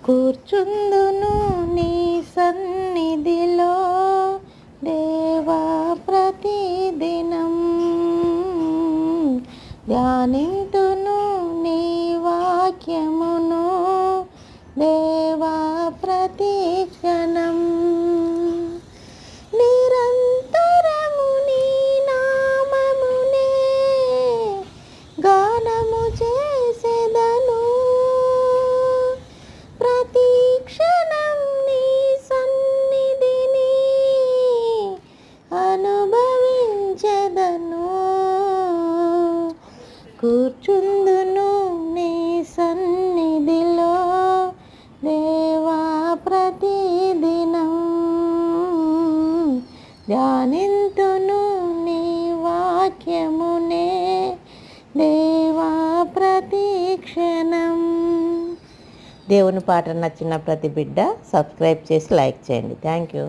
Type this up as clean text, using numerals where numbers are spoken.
కూర్చుందును నీ సన్నిధిలో దేవా ప్రతిదినం, ధ్యానింతును నీ వాక్యమును దేవా ప్రతిక్షణం. నిరంతరము నీ నామమునే గానము చేసెదను, ప్రతి క్షణం నీ సన్నిధిని అనుభవించెదను. కూర్చుందును నీ సన్నిధిలో దేవా ప్రతిదినం, ధ్యానింతును నీ వాక్యమునే దేవా ప్రతిక్షణం. దేవుని పాట నచ్చిన ప్రతి బిడ్డ సబ్స్క్రైబ్ చేసి లైక్ చేయండి. Thank you.